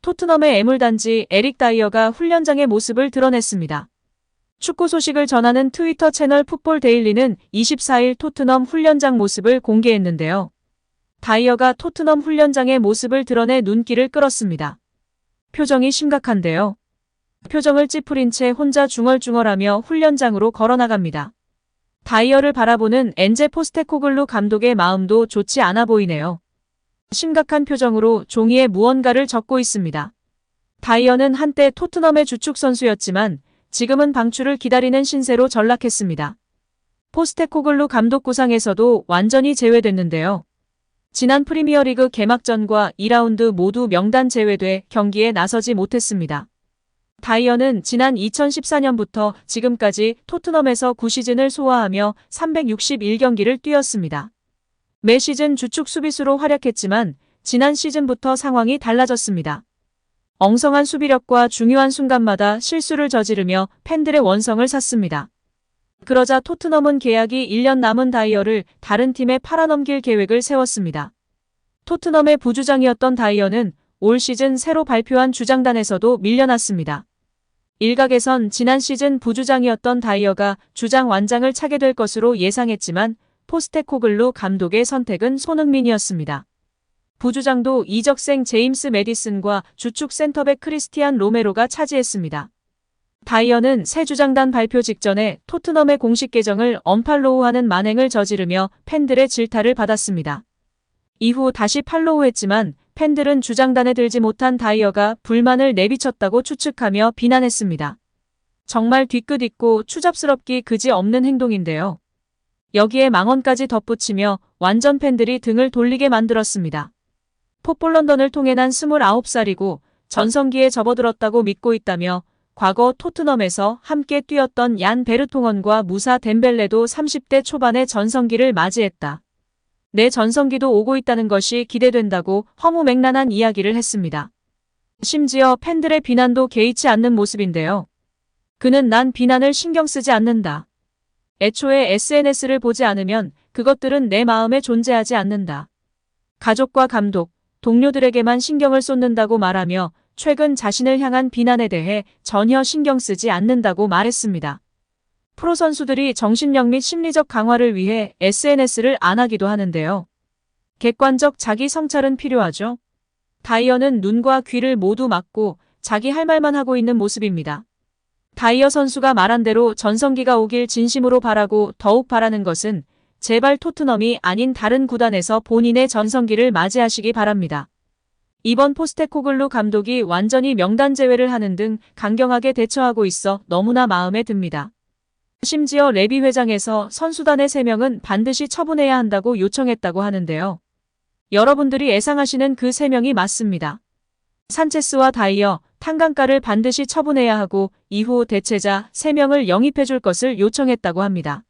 토트넘의 애물단지 에릭 다이어가 훈련장의 모습을 드러냈습니다. 축구 소식을 전하는 트위터 채널 풋볼 데일리는 24일 토트넘 훈련장 모습을 공개했는데요. 다이어가 토트넘 훈련장의 모습을 드러내 눈길을 끌었습니다. 표정이 심각한데요. 표정을 찌푸린 채 혼자 중얼중얼하며 훈련장으로 걸어나갑니다. 다이어를 바라보는 엔제 포스테코글루 감독의 마음도 좋지 않아 보이네요. 심각한 표정으로 종이에 무언가를 적고 있습니다. 다이어는 한때 토트넘의 주축 선수였지만 지금은 방출을 기다리는 신세로 전락했습니다. 포스테코글루 감독 구상에서도 완전히 제외됐는데요. 지난 프리미어리그 개막전과 2라운드 모두 명단 제외돼 경기에 나서지 못했습니다. 다이어는 지난 2014년부터 지금까지 토트넘에서 9시즌을 소화하며 361경기를 뛰었습니다. 매 시즌 주축 수비수로 활약했지만 지난 시즌부터 상황이 달라졌습니다. 엉성한 수비력과 중요한 순간마다 실수를 저지르며 팬들의 원성을 샀습니다. 그러자 토트넘은 계약이 1년 남은 다이어를 다른 팀에 팔아넘길 계획을 세웠습니다. 토트넘의 부주장이었던 다이어는 올 시즌 새로 발표한 주장단에서도 밀려났습니다. 일각에선 지난 시즌 부주장이었던 다이어가 주장 완장을 차게 될 것으로 예상했지만 포스테코글루 감독의 선택은 손흥민이었습니다. 부주장도 이적생 제임스 매디슨과 주축 센터백 크리스티안 로메로가 차지했습니다. 다이어는 새 주장단 발표 직전에 토트넘의 공식 계정을 언팔로우하는 만행을 저지르며 팬들의 질타를 받았습니다. 이후 다시 팔로우했지만 팬들은 주장단에 들지 못한 다이어가 불만을 내비쳤다고 추측하며 비난했습니다. 정말 뒤끝 있고 추잡스럽기 그지없는 행동인데요. 여기에 망언까지 덧붙이며 완전 팬들이 등을 돌리게 만들었습니다. 풋볼 런던을 통해 난 29살이고 전성기에 접어들었다고 믿고 있다며 과거 토트넘에서 함께 뛰었던 얀 베르통헌과 무사 덴벨레도 30대 초반의 전성기를 맞이했다. 내 전성기도 오고 있다는 것이 기대된다고 허무맹랑한 이야기를 했습니다. 심지어 팬들의 비난도 개의치 않는 모습인데요. 그는 난 비난을 신경 쓰지 않는다. 애초에 SNS를 보지 않으면 그것들은 내 마음에 존재하지 않는다. 가족과 감독, 동료들에게만 신경을 쏟는다고 말하며 최근 자신을 향한 비난에 대해 전혀 신경 쓰지 않는다고 말했습니다. 프로 선수들이 정신력 및 심리적 강화를 위해 SNS를 안 하기도 하는데요. 객관적 자기 성찰은 필요하죠. 다이어는 눈과 귀를 모두 막고 자기 할 말만 하고 있는 모습입니다. 다이어 선수가 말한 대로 전성기가 오길 진심으로 바라고 더욱 바라는 것은 제발 토트넘이 아닌 다른 구단에서 본인의 전성기를 맞이하시기 바랍니다. 이번 포스테코글루 감독이 완전히 명단 제외를 하는 등 강경하게 대처하고 있어 너무나 마음에 듭니다. 심지어 레비 회장에서 선수단의 3명은 반드시 처분해야 한다고 요청했다고 하는데요. 여러분들이 예상하시는 그 3명이 맞습니다. 산체스와 다이어, 탄강가를 반드시 처분해야 하고 이후 대체자 3명을 영입해줄 것을 요청했다고 합니다.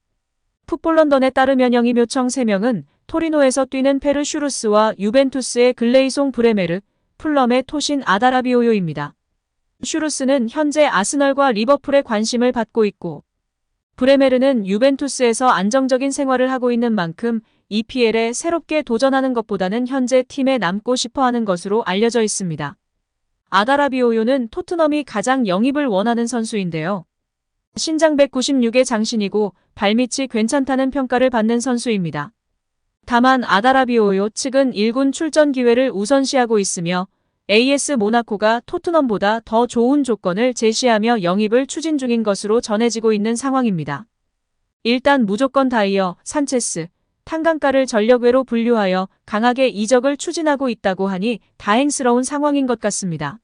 풋볼 런던에 따르면 영입 요청 3명은 토리노에서 뛰는 페르 슈루스와 유벤투스의 글레이송 브레메르, 풀럼의 토신 아다라비오요입니다. 슈루스는 현재 아스널과 리버풀의 관심을 받고 있고 브레메르는 유벤투스에서 안정적인 생활을 하고 있는 만큼 EPL에 새롭게 도전하는 것보다는 현재 팀에 남고 싶어하는 것으로 알려져 있습니다. 아다라비오요는 토트넘이 가장 영입을 원하는 선수인데요. 신장 196의 장신이고 발밑이 괜찮다는 평가를 받는 선수입니다. 다만 아다라비오요 측은 1군 출전 기회를 우선시하고 있으며 AS 모나코가 토트넘보다 더 좋은 조건을 제시하며 영입을 추진 중인 것으로 전해지고 있는 상황입니다. 일단 무조건 다이어, 산체스, 탄강가를 전력외로 분류하여 강하게 이적을 추진하고 있다고 하니 다행스러운 상황인 것 같습니다.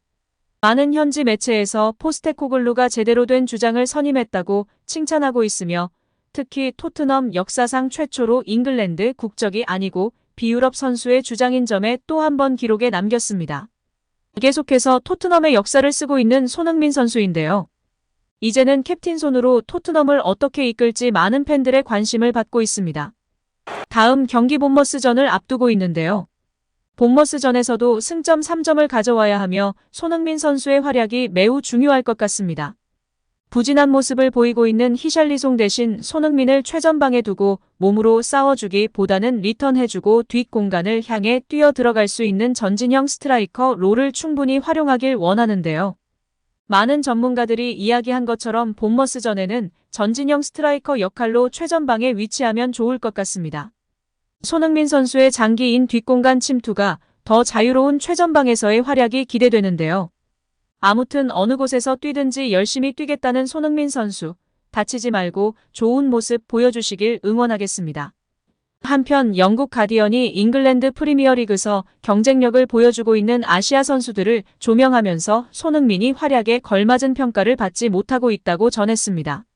많은 현지 매체에서 포스테코글루가 제대로 된 주장을 선임했다고 칭찬하고 있으며 특히 토트넘 역사상 최초로 잉글랜드 국적이 아니고 비유럽 선수의 주장인 점에 또 한 번 기록에 남겼습니다. 계속해서 토트넘의 역사를 쓰고 있는 손흥민 선수인데요. 이제는 캡틴 손으로 토트넘을 어떻게 이끌지 많은 팬들의 관심을 받고 있습니다. 다음 경기 본머스전을 앞두고 있는데요. 본머스전에서도 승점 3점을 가져와야 하며 손흥민 선수의 활약이 매우 중요할 것 같습니다. 부진한 모습을 보이고 있는 히샬리송 대신 손흥민을 최전방에 두고 몸으로 싸워주기보다는 리턴해주고 뒷공간을 향해 뛰어 들어갈 수 있는 전진형 스트라이커 롤을 충분히 활용하길 원하는데요. 많은 전문가들이 이야기한 것처럼 본머스전에는 전진형 스트라이커 역할로 최전방에 위치하면 좋을 것 같습니다. 손흥민 선수의 장기인 뒷공간 침투가 더 자유로운 최전방에서의 활약이 기대되는데요. 아무튼 어느 곳에서 뛰든지 열심히 뛰겠다는 손흥민 선수, 다치지 말고 좋은 모습 보여주시길 응원하겠습니다. 한편 영국 가디언이 잉글랜드 프리미어리그에서 경쟁력을 보여주고 있는 아시아 선수들을 조명하면서 손흥민이 활약에 걸맞은 평가를 받지 못하고 있다고 전했습니다.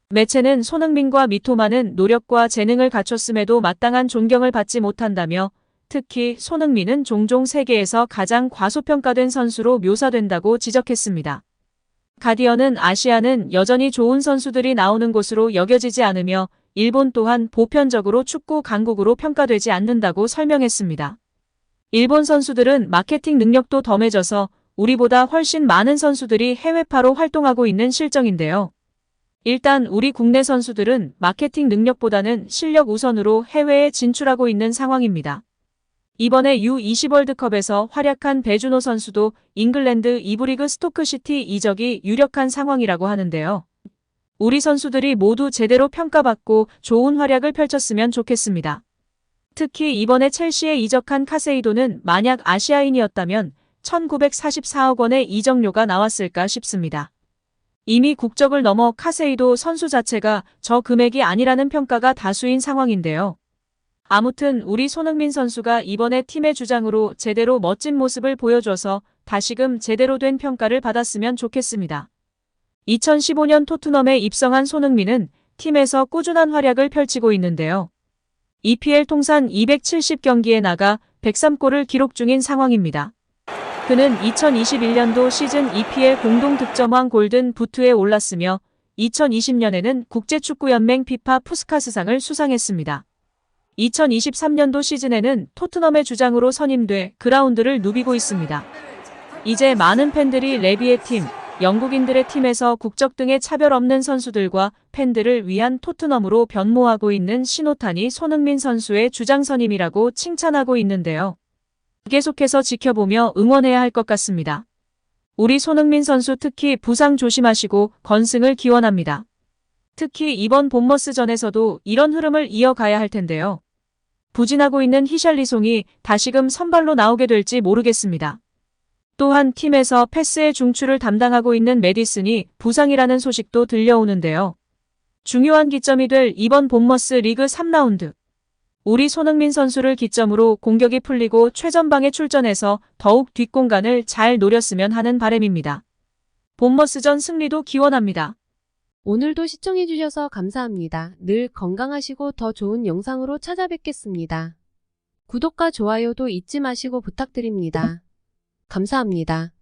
매체는 손흥민과 미토마는 노력과 재능을 갖췄음에도 마땅한 존경을 받지 못한다며 특히 손흥민은 종종 세계에서 가장 과소평가된 선수로 묘사된다고 지적했습니다. 가디언은 아시아는 여전히 좋은 선수들이 나오는 곳으로 여겨지지 않으며 일본 또한 보편적으로 축구 강국으로 평가되지 않는다고 설명했습니다. 일본 선수들은 마케팅 능력도 덤해져서 우리보다 훨씬 많은 선수들이 해외파로 활동하고 있는 실정인데요. 일단 우리 국내 선수들은 마케팅 능력보다는 실력 우선으로 해외에 진출하고 있는 상황입니다. 이번에 U20 월드컵에서 활약한 배준호 선수도 잉글랜드 2부 리그 스토크시티 이적이 유력한 상황이라고 하는데요. 우리 선수들이 모두 제대로 평가받고 좋은 활약을 펼쳤으면 좋겠습니다. 특히 이번에 첼시에 이적한 카세이도는 만약 아시아인이었다면 1944억 원의 이적료가 나왔을까 싶습니다. 이미 국적을 넘어 카세이도 선수 자체가 저 금액이 아니라는 평가가 다수인 상황인데요. 아무튼 우리 손흥민 선수가 이번에 팀의 주장으로 제대로 멋진 모습을 보여줘서 다시금 제대로 된 평가를 받았으면 좋겠습니다. 2015년 토트넘에 입성한 손흥민은 팀에서 꾸준한 활약을 펼치고 있는데요. EPL 통산 270경기에 나가 103골을 기록 중인 상황입니다. 그는 2021년도 시즌 EPL 공동득점왕 골든 부트에 올랐으며 2020년에는 국제축구연맹 피파 푸스카스상을 수상했습니다. 2023년도 시즌에는 토트넘의 주장으로 선임돼 그라운드를 누비고 있습니다. 이제 많은 팬들이 레비의 팀, 영국인들의 팀에서 국적 등의 차별 없는 선수들과 팬들을 위한 토트넘으로 변모하고 있는 신호탄이 손흥민 선수의 주장 선임이라고 칭찬하고 있는데요. 계속해서 지켜보며 응원해야 할 것 같습니다. 우리 손흥민 선수 특히 부상 조심하시고 건승을 기원합니다. 특히 이번 본머스전에서도 이런 흐름을 이어가야 할 텐데요. 부진하고 있는 히샬리송이 다시금 선발로 나오게 될지 모르겠습니다. 또한 팀에서 패스의 중추를 담당하고 있는 메디슨이 부상이라는 소식도 들려오는데요. 중요한 기점이 될 이번 본머스 리그 3라운드. 우리 손흥민 선수를 기점으로 공격이 풀리고 최전방에 출전해서 더욱 뒷공간을 잘 노렸으면 하는 바람입니다. 본머스전 승리도 기원합니다. 오늘도 시청해주셔서 감사합니다. 늘 건강하시고 더 좋은 영상으로 찾아뵙겠습니다. 구독과 좋아요도 잊지 마시고 부탁드립니다. 감사합니다.